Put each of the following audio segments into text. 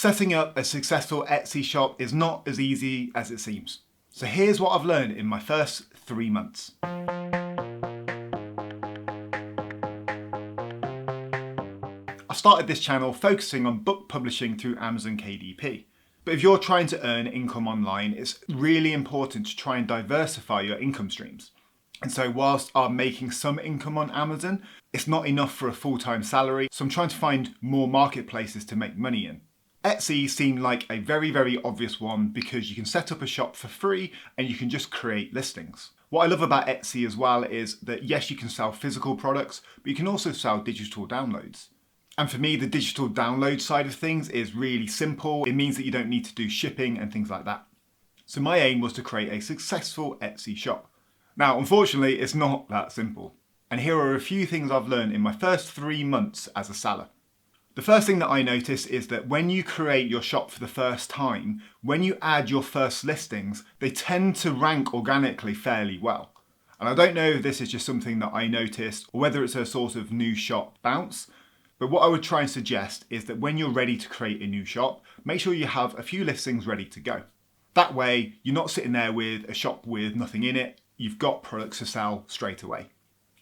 Setting up a successful Etsy shop is not as easy as it seems. So here's what I've learned in my first 3 months. I started this channel focusing on book publishing through Amazon KDP. But if you're trying to earn income online, it's really important to try and diversify your income streams. And so whilst I'm making some income on Amazon, it's not enough for a full-time salary, so I'm trying to find more marketplaces to make money in. Etsy seemed like a very obvious one because you can set up a shop for free and you can just create listings. What I love about Etsy as well is that yes, you can sell physical products, but you can also sell digital downloads. And for me, the digital download side of things is really simple. It means that you don't need to do shipping and things like that. So my aim was to create a successful Etsy shop. Now, unfortunately, it's not that simple. And here are a few things I've learned in my first 3 months as a seller. The first thing that I notice is that when you create your shop for the first time, when you add your first listings, they tend to rank organically fairly well. And I don't know if this is just something that I noticed or whether it's a sort of new shop bounce, but what I would try and suggest is that when you're ready to create a new shop, make sure you have a few listings ready to go. That way, you're not sitting there with a shop with nothing in it, you've got products to sell straight away.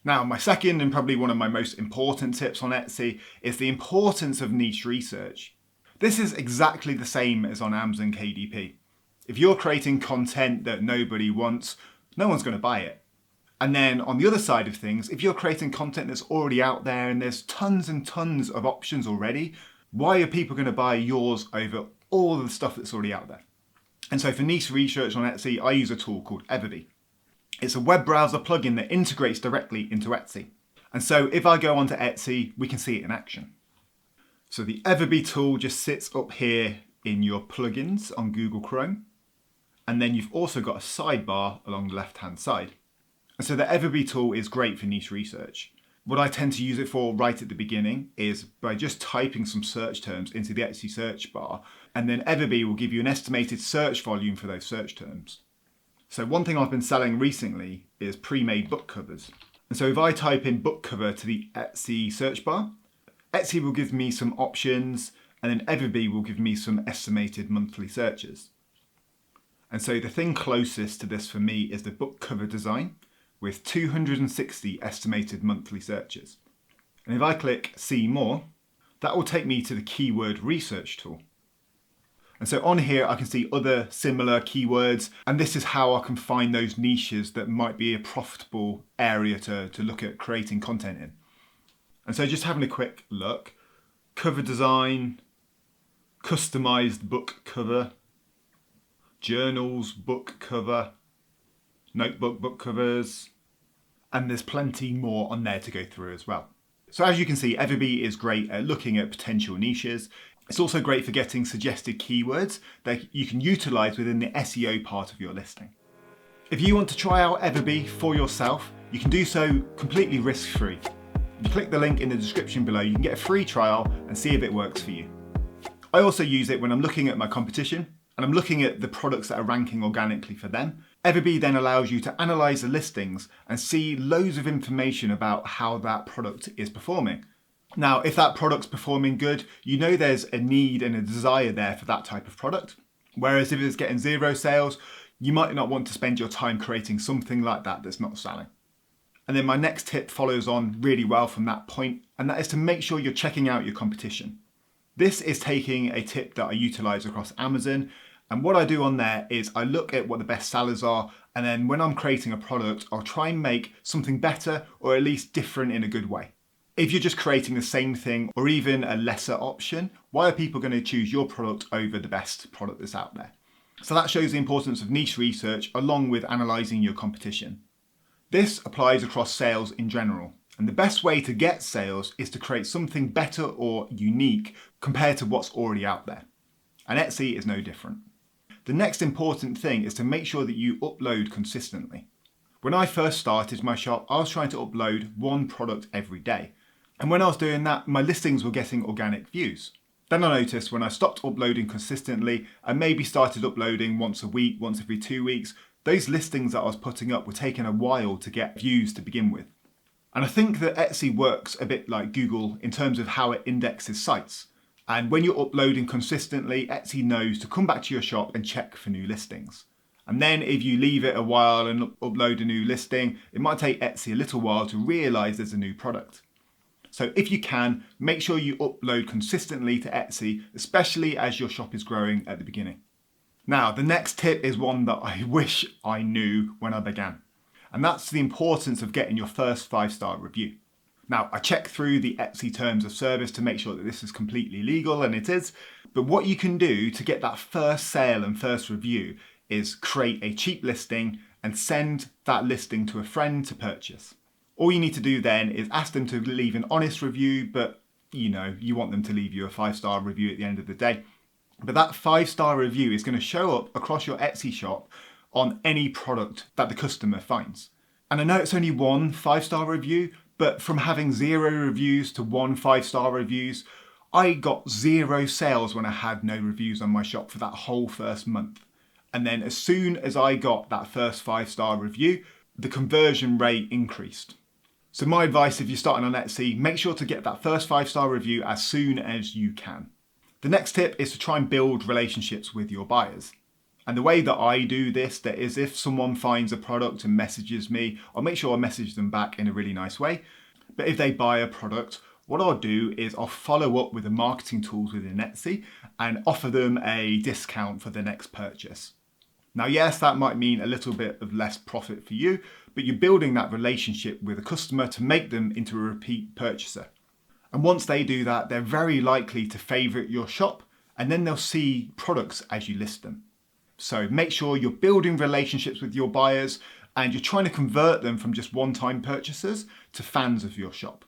Now, my second and probably one of my most important tips on Etsy is the importance of niche research. This is exactly the same as on Amazon KDP. If you're creating content that nobody wants, no one's going to buy it. And then on the other side of things, if you're creating content that's already out there and there's tons and tons of options already, why are people going to buy yours over all of the stuff that's already out there? And so for niche research on Etsy, I use a tool called Everbee. It's a web browser plugin that integrates directly into Etsy. And so if I go onto Etsy, we can see it in action. So the Everbee tool just sits up here in your plugins on Google Chrome. And then you've also got a sidebar along the left-hand side. And so the Everbee tool is great for niche research. What I tend to use it for right at the beginning is by just typing some search terms into the Etsy search bar, and then Everbee will give you an estimated search volume for those search terms. So one thing I've been selling recently is pre-made book covers. And so if I type in book cover to the Etsy search bar, Etsy will give me some options, and then Everbee will give me some estimated monthly searches. And so the thing closest to this for me is the book cover design, with 260 estimated monthly searches. And if I click see more, that will take me to the keyword research tool. And so on here, I can see other similar keywords, and this is how I can find those niches that might be a profitable area to look at creating content in. And so just having a quick look, cover design, customized book cover, journals book cover, notebook book covers, and there's plenty more on there to go through as well. So as you can see, Everbee is great at looking at potential niches. It's also great for getting suggested keywords that you can utilize within the SEO part of your listing. If you want to try out Everbee for yourself, you can do so completely risk-free. If you click the link in the description below, you can get a free trial and see if it works for you. I also use it when I'm looking at my competition and I'm looking at the products that are ranking organically for them. Everbee then allows you to analyze the listings and see loads of information about how that product is performing. Now, if that product's performing good, you know there's a need and a desire there for that type of product. Whereas if it's getting 0 sales, you might not want to spend your time creating something like that that's not selling. And then my next tip follows on really well from that point, and that is to make sure you're checking out your competition. This is taking a tip that I utilize across Amazon, and what I do on there is I look at what the best sellers are, and then when I'm creating a product, I'll try and make something better or at least different in a good way. If you're just creating the same thing or even a lesser option, why are people going to choose your product over the best product that's out there? So that shows the importance of niche research along with analysing your competition. This applies across sales in general. And the best way to get sales is to create something better or unique compared to what's already out there. And Etsy is no different. The next important thing is to make sure that you upload consistently. When I first started my shop, I was trying to upload one product every day. And when I was doing that, my listings were getting organic views. Then I noticed when I stopped uploading consistently and maybe started uploading once a week, once every 2 weeks, those listings that I was putting up were taking a while to get views to begin with. And I think that Etsy works a bit like Google in terms of how it indexes sites. And when you're uploading consistently, Etsy knows to come back to your shop and check for new listings. And then if you leave it a while and upload a new listing, it might take Etsy a little while to realize there's a new product. So if you can, make sure you upload consistently to Etsy, especially as your shop is growing at the beginning. Now, the next tip is one that I wish I knew when I began. And that's the importance of getting your first 5-star review. Now, I checked through the Etsy terms of service to make sure that this is completely legal, and it is. But what you can do to get that first sale and first review is create a cheap listing and send that listing to a friend to purchase. All you need to do then is ask them to leave an honest review, but you want them to leave you a 5-star review at the end of the day. But that 5-star review is going to show up across your Etsy shop on any product that the customer finds. And I know it's only one 5-star review, but from having 0 reviews to 1 5-star reviews, I got 0 sales when I had no reviews on my shop for that whole first month. And then as soon as I got that first 5-star review, the conversion rate increased. So my advice, if you're starting on Etsy, make sure to get that first 5-star review as soon as you can. The next tip is to try and build relationships with your buyers. And the way that I do this, that is if someone finds a product and messages me, I'll make sure I message them back in a really nice way. But if they buy a product, what I'll do is I'll follow up with the marketing tools within Etsy and offer them a discount for the next purchase. Now, yes, that might mean a little bit of less profit for you, but you're building that relationship with a customer to make them into a repeat purchaser. And once they do that, they're very likely to favorite your shop, and then they'll see products as you list them. So make sure you're building relationships with your buyers and you're trying to convert them from just one-time purchasers to fans of your shop.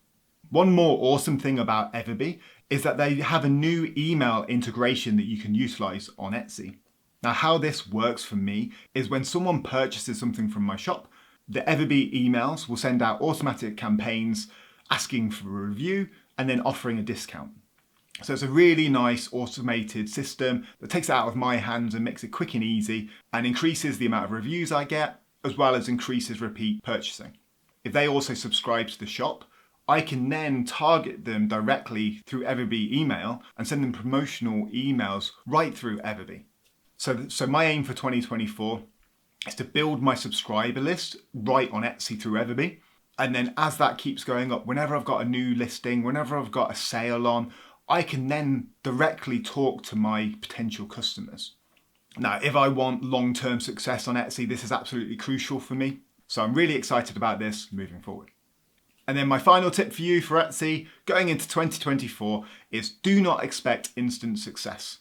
One more awesome thing about Everbee is that they have a new email integration that you can utilize on Etsy. Now, how this works for me is when someone purchases something from my shop, the Everbee emails will send out automatic campaigns asking for a review and then offering a discount. So it's a really nice automated system that takes it out of my hands and makes it quick and easy and increases the amount of reviews I get, as well as increases repeat purchasing. If they also subscribe to the shop, I can then target them directly through Everbee email and send them promotional emails right through Everbee. So my aim for 2024 is to build my subscriber list right on Etsy through Everbee. And then as that keeps going up, whenever I've got a new listing, whenever I've got a sale on, I can then directly talk to my potential customers. Now, if I want long-term success on Etsy, this is absolutely crucial for me. So I'm really excited about this moving forward. And then my final tip for you for Etsy going into 2024 is do not expect instant success.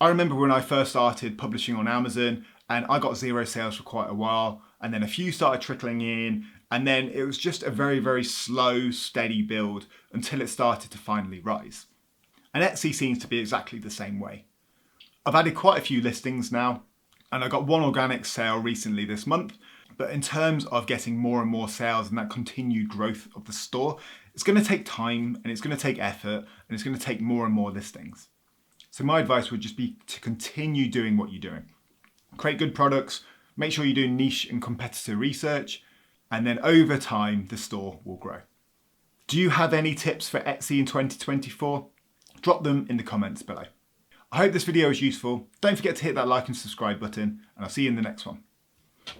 I remember when I first started publishing on Amazon and I got 0 sales for quite a while, and then a few started trickling in, and then it was just a very, very slow, steady build until it started to finally rise. And Etsy seems to be exactly the same way. I've added quite a few listings now, and I got 1 organic sale recently this month, but in terms of getting more and more sales and that continued growth of the store, it's going to take time and it's going to take effort and it's going to take more and more listings. So my advice would just be to continue doing what you're doing. Create good products, make sure you're doing niche and competitor research, and then over time, the store will grow. Do you have any tips for Etsy in 2024? Drop them in the comments below. I hope this video was useful. Don't forget to hit that like and subscribe button, and I'll see you in the next one.